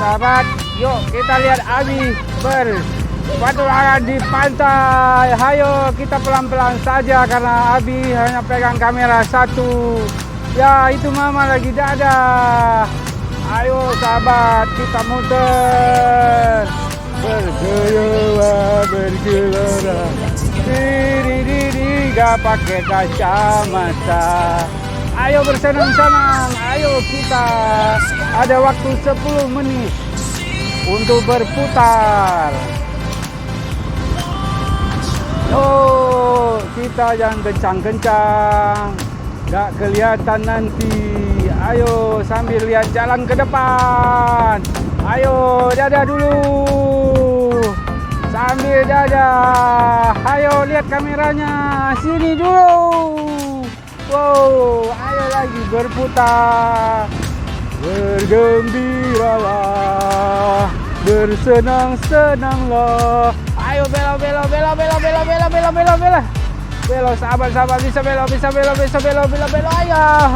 sahabat, yuk kita lihat Abi berpetualangan di pantai. Hayo kita pelan-pelan saja karena Abi hanya pegang kamera satu. Ya itu mama lagi dadah. Ayo sahabat, kita muter. Bergelora. Diri gak pakai kacamata. Ayo bersenang-senang. Ayo kita. Ada waktu 10 menit untuk berputar. Yo, kita jangan kencang-kencang. Gak kelihatan nanti. Ayo sambil lihat jalan ke depan. Ayo dadah dulu. Sambil dadah. Ayo lihat kameranya. Sini dulu. Wow, ayo lagi berputar. Bergembiralah. Bersenang-senanglah. Ayo belok. Belok sahabat-sahabat, bisa belok.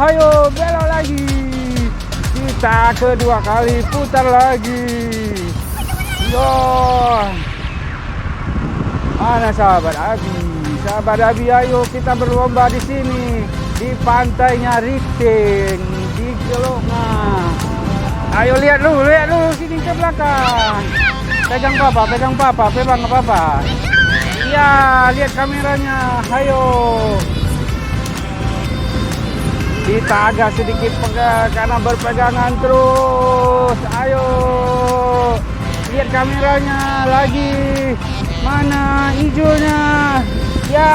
Ayo belok lagi. Kita kedua kali putar lagi. Yo. Mana sahabat Abi? Sahabat Abi, ayo kita berlomba di sini di pantainya Riting di Gelonga. Ayo lihat dulu sini ke belakang. Pegang papa. Iya, lihat kameranya. Ayo. Kita agak sedikit pegang karena berpegangan terus. Ayo. Lihat kameranya lagi. Mana hijaunya? Ya,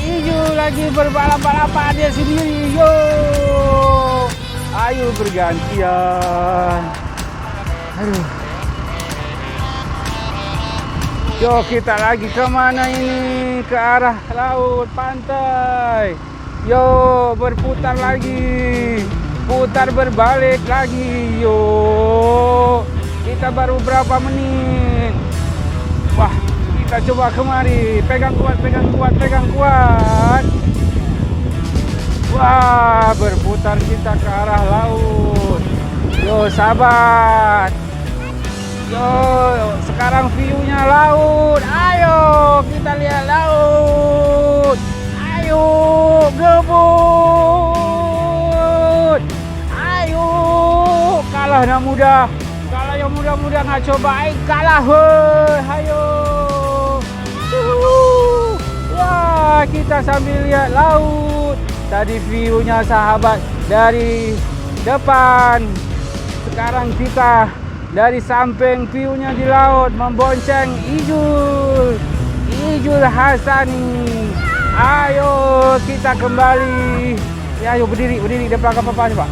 hijau lagi berbalap-balapan dia sendiri. Yo. Ayo bergantian. Aduh. Yo, kita lagi kemana ini? Ke arah laut, pantai. Yo, berputar lagi. Putar berbalik lagi. Yo. Kita baru berapa menit? Wah, kita coba kemari. Pegang kuat. Wah, berputar kita ke arah laut. Yo, sahabat. Yo, sekarang view-nya laut. Ayo, kita lihat laut. Ayo, gebut. Ayo, kalah nak muda. Kalau yang muda-muda nggak cobain, kalah. Ayo. Wah, kita sambil lihat laut. Tadi view-nya sahabat dari depan. Sekarang kita dari samping view-nya di laut membonceng Ijul Hasani. Ayo kita kembali. Ya, ayo berdiri di belakang papa coba.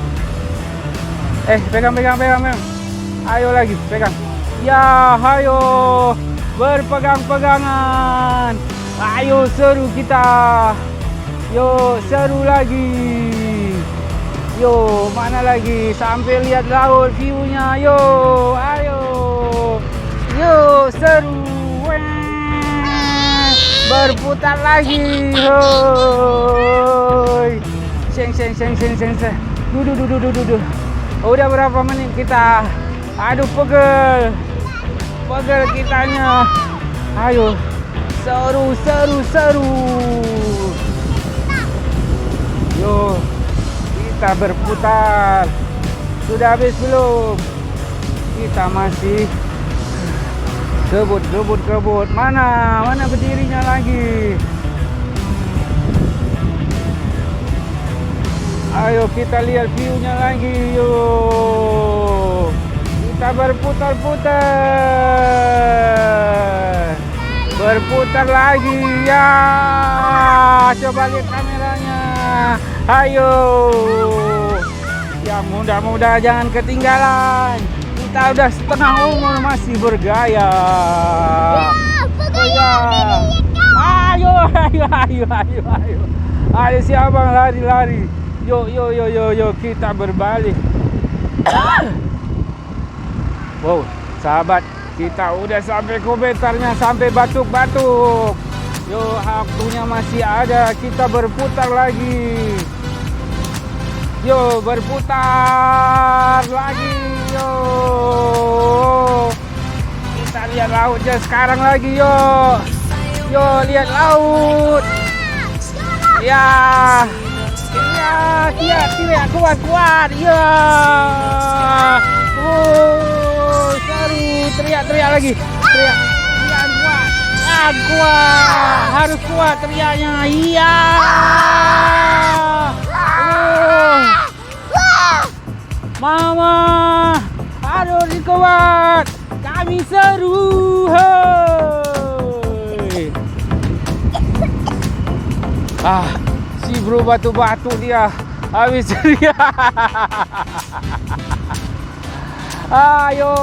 Pegang. Ayo lagi pegang. Ya, ayo berpegang-pegangan. Ayo seru kita. Yo, seru lagi. Yo, mana lagi? Sampai lihat laut view-nya. Yo, ayo. Yo, seru. Berputar lagi. Hoi. Seng. Duduh. Udah berapa menit kita? Aduh, pegel kitanya. Ayo. Seru. Yo. Kita berputar. Sudah habis belum? Kita masih kebut. Mana berdirinya lagi? Ayo kita lihat view-nya lagi. Yo. Kita berputar lagi ya. Coba lihat kameranya. Ayo, yang muda-muda jangan ketinggalan. Kita udah setengah umur masih bergaya. Ayo. Ayo siapa lari. Yo, kita berbalik. Wow, sahabat, kita udah sampai komentarnya, sampai batuk-batuk. Yo, waktunya masih ada, kita berputar lagi. Yo, berputar lagi. Yo, kita lihat lautnya sekarang lagi yo. Yo, lihat laut. Ya, ya, tidak kuat. Ya, seru. Teriak lagi. Teriak kuat. Harus kuat teriaknya. Iya. Mama, aduh dikuat. Kami seru. Hei. Si bro batu-batu dia. Habis dia. Ayo.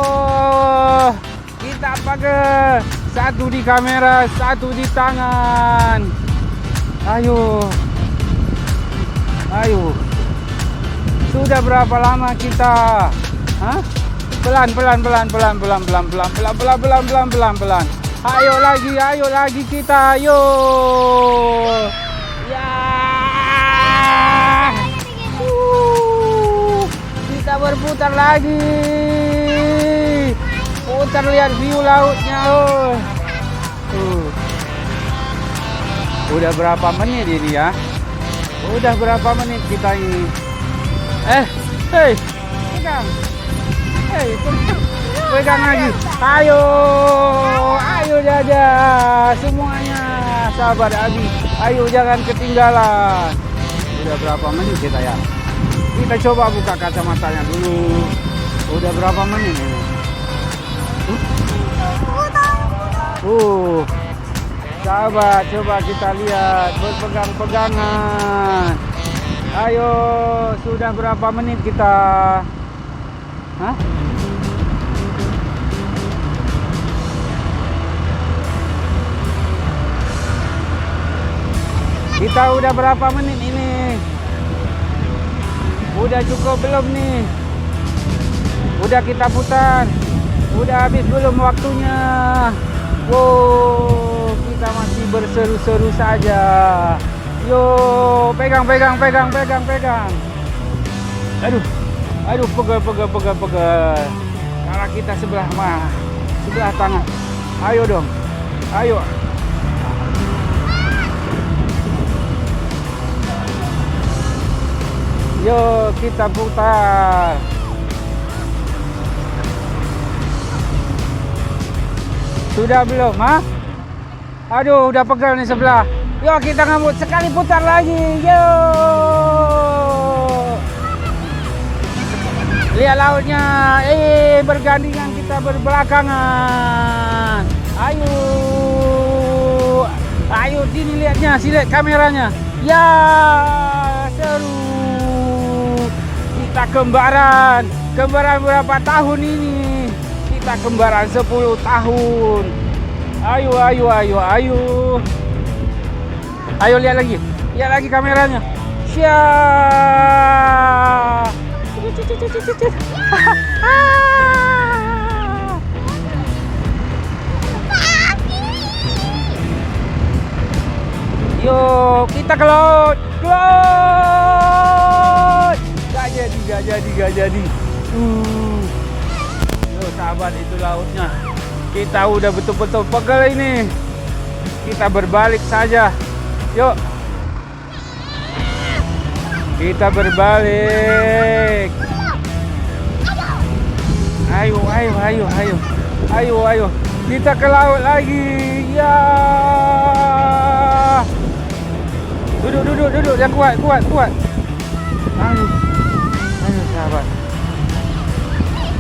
Kita pakai satu di kamera, satu di tangan. Ayo. Sudah berapa lama kita? Pelan. Ayo lagi kita. Ayo. Ya. Kita berputar lagi. Putar lihat view lautnya. Udah berapa menit ini ya? Udah berapa menit kita ini? Pegang lagi. Ayo Dada semuanya, sahabat Abi. Ayo jangan ketinggalan. Udah berapa menit kita ya? Kita coba buka kacamatanya dulu. Udah berapa menit ini? Sahabat, coba kita lihat berpegang-pegangan. Ayo, sudah berapa menit kita? Kita udah berapa menit ini? Udah cukup belum nih? Udah kita putar. Udah habis belum waktunya? Wow, kita masih berseru-seru saja. Yo, pegang. Aduh, pegel. Kalau kita sebelah tangan. Ayo dong. Ayo. Yo, kita putar. Sudah belum, Aduh, udah pegel nih sebelah. Yo, kita ngambil sekali putar lagi. Yo. Lihat lautnya. Bergandengan kita berbelakangan. Ayo sini lihatnya, lihat kameranya. Ya, seru. Kita kembaran berapa tahun ini? Kita kembaran 10 tahun. Ayo. Ayo lihat lagi kameranya. Syah. Yo, kita ke laut. Gak jadi. Yo, sahabat, itu lautnya. Kita udah betul-betul pegel ini. Kita berbalik saja. Yuk. Kita berbalik. Ayo. Kita ke laut lagi. Ya. Duduk yang kuat. Ayo sahabat.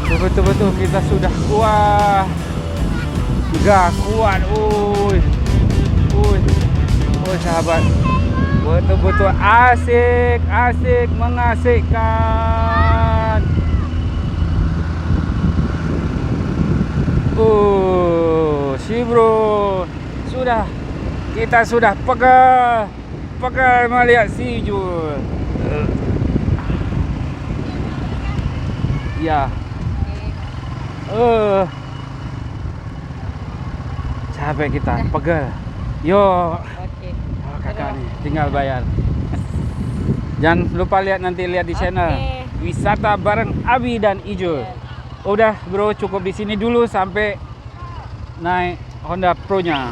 Betul-betul kita sudah kuat. Gak kuat, sahabat. Betul-betul asik, mengasikkan. Si bro, kita sudah pegel melihat si Jul. Ya. Capek kita, pegel. Yo. Oke. Kakak nih, tinggal bayar. Jangan lupa lihat di channel Wisata bareng Abi dan Ijul. Udah bro, cukup di sini dulu sampai naik Honda Pro-nya.